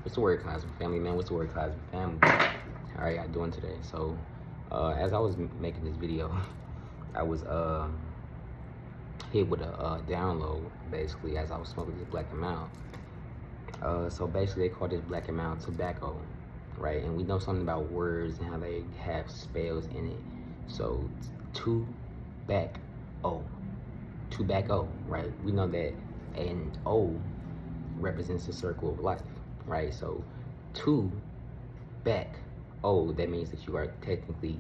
What's the word, Cosmic Family, man? What's the word, Cosmic Family? How are y'all doing today? So, as I was making this video, I was hit with a download, basically, as I was smoking this Black and Mild. So basically, they call this Black and Mild tobacco, right? And we know something about words and how they have spells in it. So, tobacco, right? We know that an O represents the circle of life, right? So, two back, that means that you are technically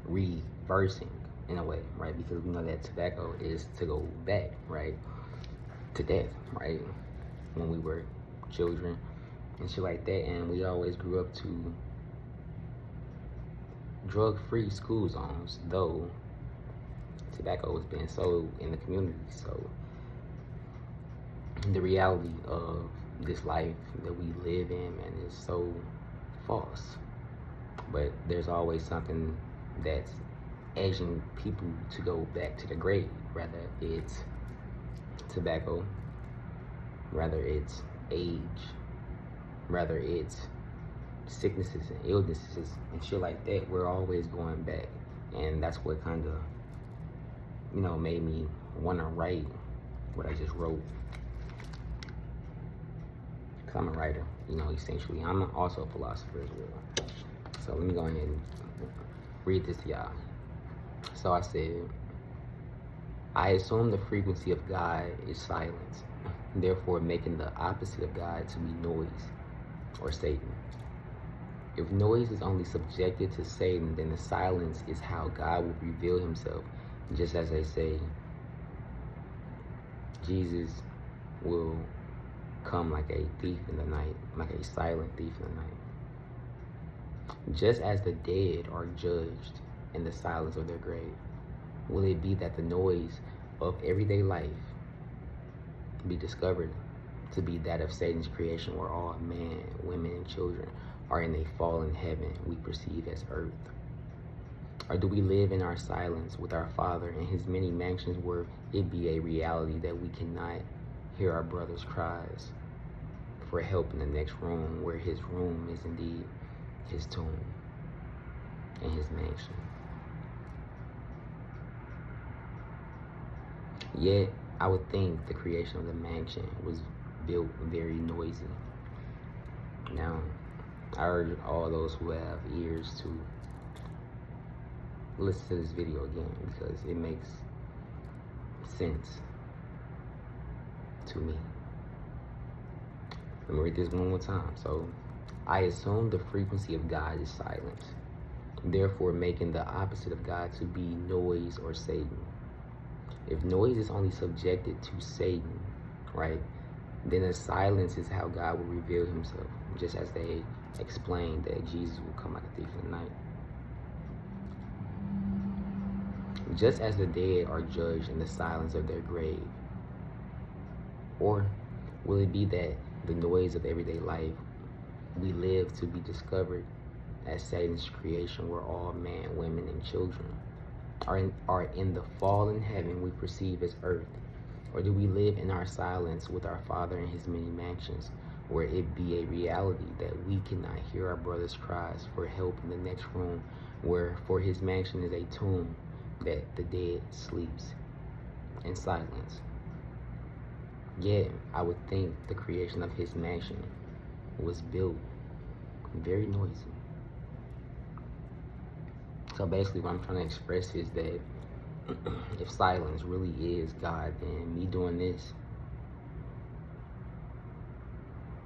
reversing in a way, right? Because we know that tobacco is to go back, right? To death, right? When we were children and shit like that, and we always grew up to drug-free school zones, though tobacco was being sold in the community. So the reality of this life that we live in, man, is so false. But there's always something that's edging people to go back to the grave. Rather it's tobacco, rather it's age, rather it's sicknesses and illnesses and shit like that. We're always going back, and that's what kind of, made me want to write what I just wrote. Cause I'm a writer, essentially. I'm also a philosopher as well. So let me go ahead and read this to y'all. So I said, I assume the frequency of God is silence, therefore making the opposite of God to be noise or Satan. If noise is only subjected to Satan, then the silence is how God will reveal himself. Just as they say, Jesus will come like a thief in the night, like a silent thief in the night. Just as the dead are judged in the silence of their grave, will it be that the noise of everyday life be discovered to be that of Satan's creation, where all men, women, and children are in a fallen heaven we perceive as earth? Or do we live in our silence with our Father in his many mansions, where it be a reality that we cannot hear our brother's cries for help in the next room, where his room is indeed his tomb and his mansion? Yet, I would think the creation of the mansion was built very noisy. Now, I urge all those who have ears to listen to this video again, because it makes sense to me. Let me read this one more time. So, I assume the frequency of God is silence, therefore making the opposite of God to be noise or Satan. If noise is only subjected to Satan, right, then the silence is how God will reveal himself, just as they explained that Jesus will come like a thief in the night. Just as the dead are judged in the silence of their grave, or will it be that the noise of everyday life we live to be discovered as Satan's creation, where all men, women, and children are in the fallen heaven we perceive as earth? Or do we live in our silence with our Father in his many mansions, where it be a reality that we cannot hear our brother's cries for help in the next room, where for his mansion is a tomb that the dead sleeps in silence? Yet, I would think the creation of his mansion was built very noisy. So basically what I'm trying to express is that if silence really is God, then me doing this,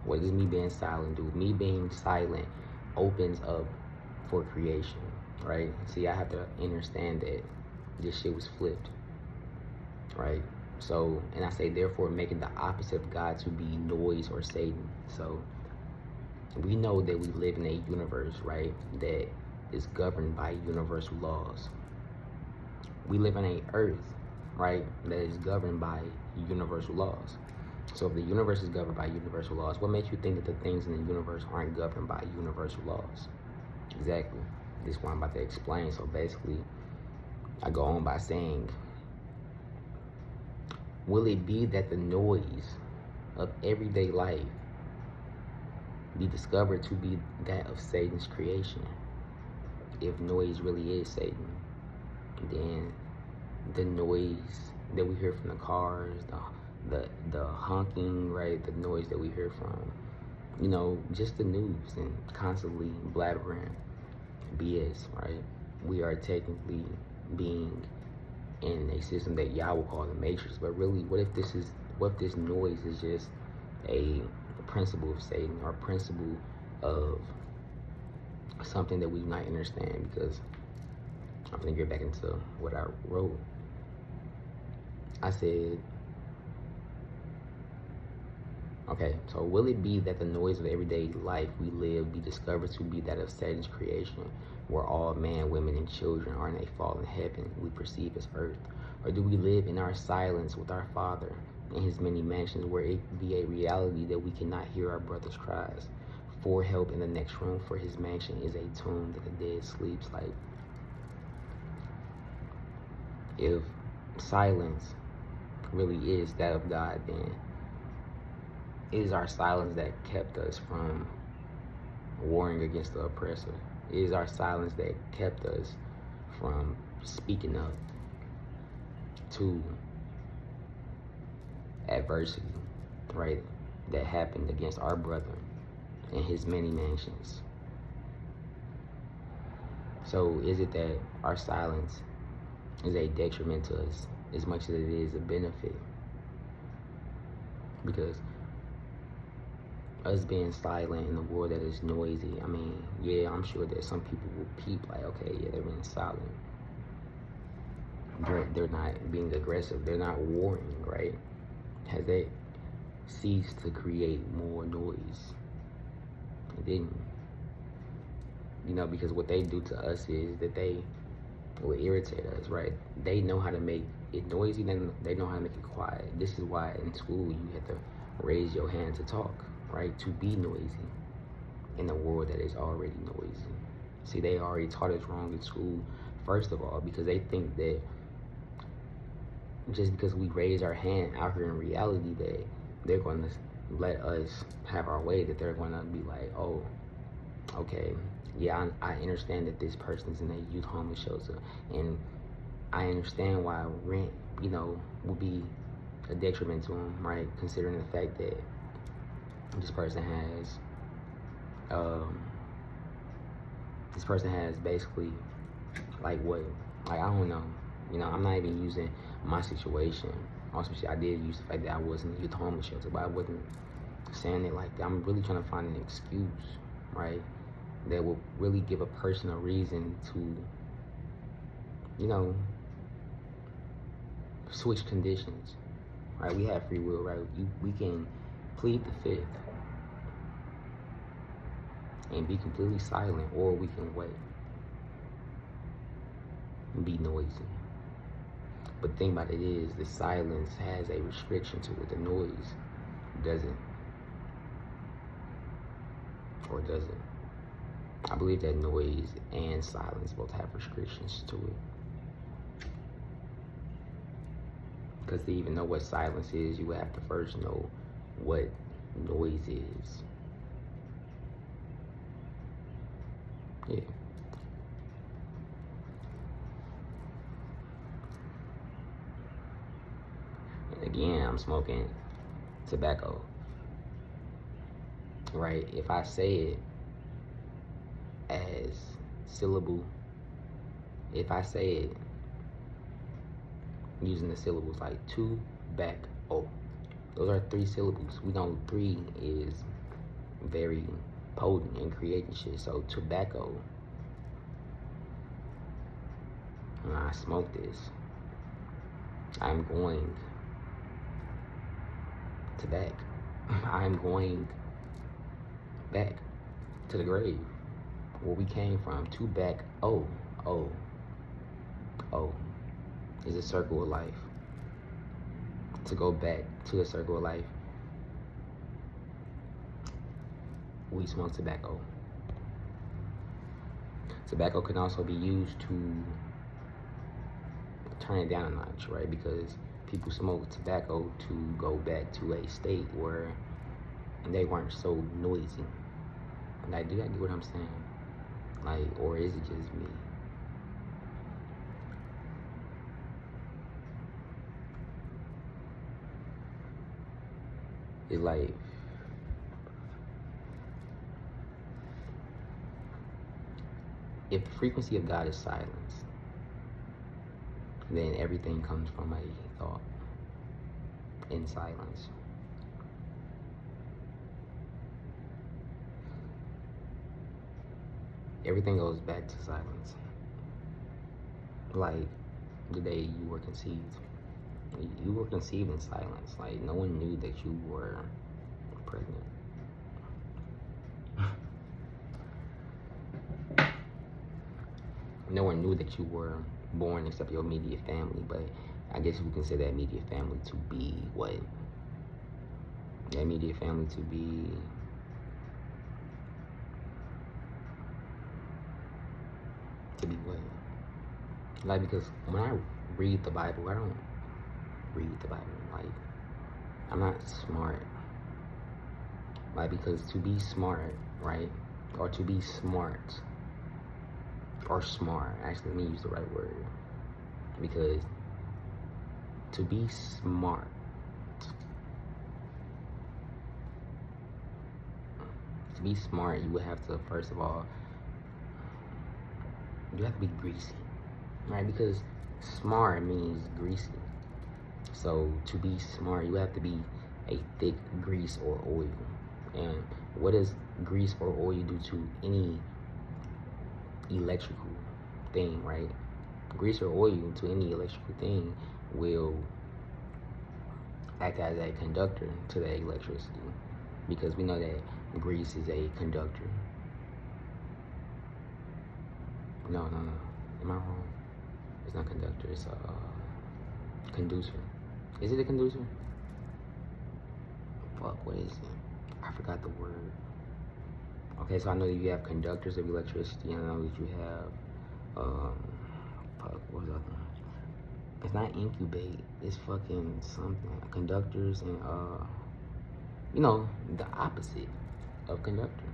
what does me being silent do? Me being silent opens up for creation, right? See, I have to understand that this shit was flipped, right? So, and I say therefore making the opposite of God to be noise or Satan. So we know that we live in a universe, right, that is governed by universal laws. We live in an earth, right, that is governed by universal laws. So if the universe is governed by universal laws, what makes you think that the things in the universe aren't governed by universal laws? Exactly. This is what I'm about to explain. So basically, I go on by saying, will it be that the noise of everyday life be discovered to be that of Satan's creation. If noise really is Satan, then the noise that we hear from the cars, the honking, right, the noise that we hear from, just the news and constantly blabbering BS, right? We are technically being in a system that y'all will call the Matrix, but really, what if this noise is just a principle of Satan, or a principle of something that we do not understand? Because I'm gonna get back into what I wrote. I said, okay, so will it be that the noise of everyday life we live be discovered to be that of Satan's creation, where all men, women, and children are in a fallen heaven we perceive as earth? Or do we live in our silence with our Father in his many mansions, where it be a reality that we cannot hear our brother's cries for help in the next room, for his mansion is a tomb that the dead sleeps? Like, if silence really is that of God, then it is our silence that kept us from warring against the oppressor. It is our silence that kept us from speaking up to adversity, right, that happened against our brother in his many mansions. So is it that our silence is a detriment to us as much as it is a benefit? Because us being silent in a world that is noisy, I mean, yeah, I'm sure that some people will peep like, okay, yeah, they're being silent. They're not being aggressive. They're not warring, right? Has that ceased to create more noise? It didn't. Because what they do to us is that they will irritate us, right? They know how to make it noisy, then they know how to make it quiet. This is why in school you have to raise your hand to talk, right? To be noisy in a world that is already noisy. See, they already taught us wrong in school, first of all, because they think that just because we raise our hand out here in reality, that they're going to let us have our way, that they're going to be like, oh, okay, yeah, I understand that this person's in a youth homeless shelter, and I understand why rent, will be a detriment to them, right? Considering the fact that this person has basically, like, what, like, I don't know, I'm not even using my situation. Especially, I did use the fact that I was in a youth homeless shelter, but I wasn't saying it like that. I'm really trying to find an excuse, right, that will really give a person a reason to, switch conditions, right? We have free will, right? We can plead the fifth and be completely silent, or we can wait and be noisy. But the thing about it is, the silence has a restriction to it. The noise doesn't. Or does it? I believe that noise and silence both have restrictions to it. Because to even know what silence is, you have to first know what noise is. Yeah. Again, I'm smoking tobacco, right? If I say it as syllable, if I say it using the syllables like tobacco, those are 3 syllables. We know 3 is very potent in creating shit. So tobacco, when I smoke this, I'm going to back. I'm going back to the grave where we came from. To back, oh is a circle of life. To go back to the circle of life, we smoke tobacco. Tobacco can also be used to turn it down a notch, right? Because people smoke tobacco to go back to a state where they weren't so noisy. Like, do y'all get what I'm saying? Like, or is it just me? It's like, if the frequency of God is silence, then everything comes from a thought in silence. Everything goes back to silence. Like the day you were conceived. You were conceived in silence. Like, no one knew that you were pregnant. No one knew that you were born except your immediate family, but I guess you would consider that immediate family to be what? That immediate family to be what? Like, because when I read the Bible, I don't read the Bible. Like, I'm not smart. Like, because to be smart, right? Or to be smart, or smart, actually, let me use the right word. Because to be smart, you would have to, first of all, you have to be greasy, right? Because smart means greasy. So to be smart, you have to be a thick grease or oil. And what does grease or oil do to any electrical thing, right? Grease or oil to any electrical thing will act as a conductor to that electricity, because we know that grease is a conductor. No. Am I wrong? It's not conductor. It's a conducer. Is it a conducer? Fuck, what is it? I forgot the word. Okay, so I know that you have conductors of electricity, and I know that you have, fuck, what was the other one? It's not incubate. It's fucking something. Conductors and, you know, the opposite of conductor,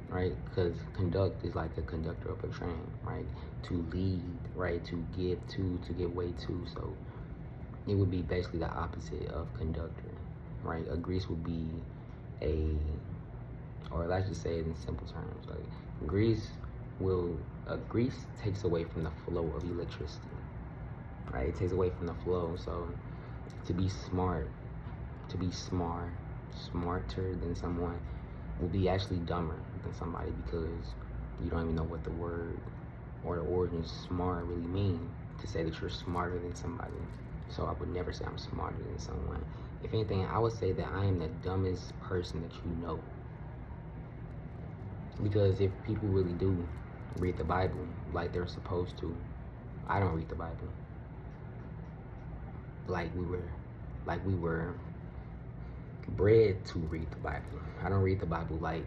right? Because conduct is like a conductor of a train, right? To lead, right? To give way to. So it would be basically the opposite of conductor, right? A grease would be or let's just say it in simple terms, like grease takes away from the flow of electricity, right? It takes away from the flow. So to be smarter than someone will be actually dumber than somebody, because you don't even know what the word or the origin of smart really mean to say that you're smarter than somebody. So I would never say I'm smarter than someone. If anything, I would say that I am the dumbest person that you know. Because if people really do read the Bible like they're supposed to, I don't read the Bible like we were bred to read the Bible. I don't read the Bible like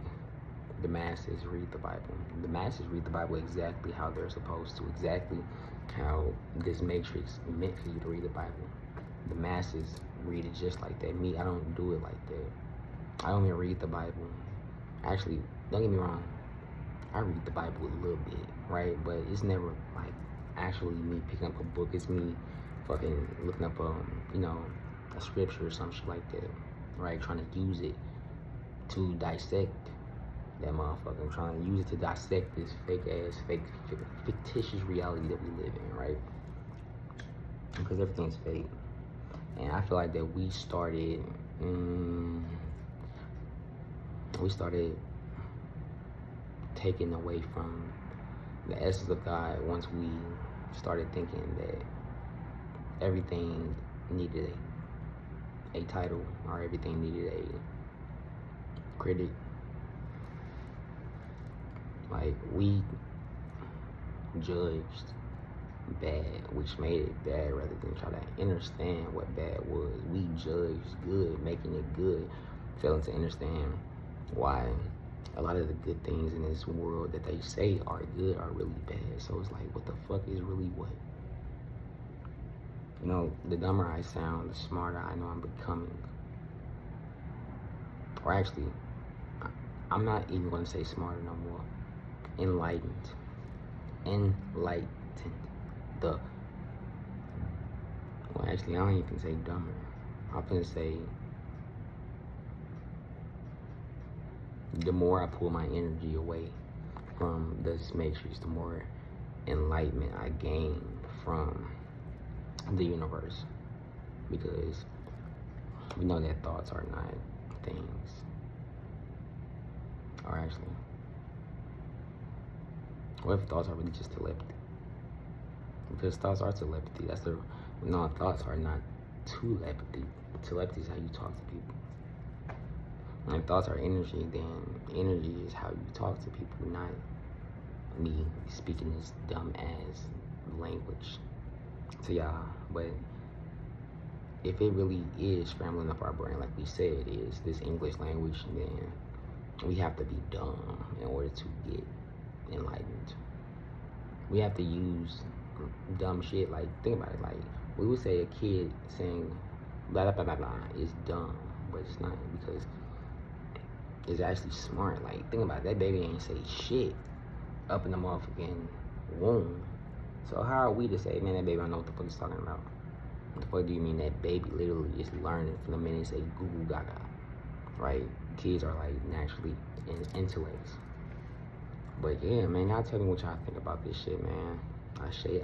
the masses read the Bible. The masses read the Bible exactly how they're supposed to, exactly how this matrix meant for you to read the Bible. The masses read it just like that. Me, I don't do it like that. I don't even read the Bible. Actually, don't get me wrong, I read the Bible a little bit, right? But it's never like actually me picking up a book. It's me fucking looking up a scripture or some shit like that, right? Trying to use it to dissect that motherfucker. I'm trying to use it to dissect this fictitious reality that we live in, right? Because everything's fake. And I feel like that we started taking away from the essence of God once we started thinking that everything needed a title, or everything needed a critic. Like, we judged bad, which made it bad, rather than try to understand what bad was. We judged good, making it good, failing to understand why a lot of the good things in this world that they say are good are really bad. So it's like, what the fuck is really what? You know, the dumber I sound, the smarter I know I'm becoming. Or actually, I'm not even going to say smarter no more. Enlightened. Enlightened. The, well, actually, I don't even say dumber. I'm going to say, the more I pull my energy away from this matrix, the more enlightenment I gain from the universe. Because we know that thoughts are not things. Or actually, what if thoughts are really just telepathy? Because thoughts are telepathy. No, thoughts are not telepathy. Telepathy is how you talk to people. And if thoughts are energy, then energy is how you talk to people, not me speaking this dumb ass language to y'all. But if it really is scrambling up our brain, like we said it is, this English language, then we have to be dumb in order to get enlightened. We have to use dumb shit. Like, think about it. Like, we would say a kid saying blah blah blah blah blah is dumb, but it's not, because it's actually smart. Like, think about it. That baby ain't say shit up in the motherfucking womb. So how are we to say, man, that baby don't know what the fuck he's talking about? What the fuck do you mean that baby literally is learning from the minute they say goo goo gaga, right? Kids are like naturally intellects. But yeah, man, y'all tell me what y'all think about this shit, man. I say.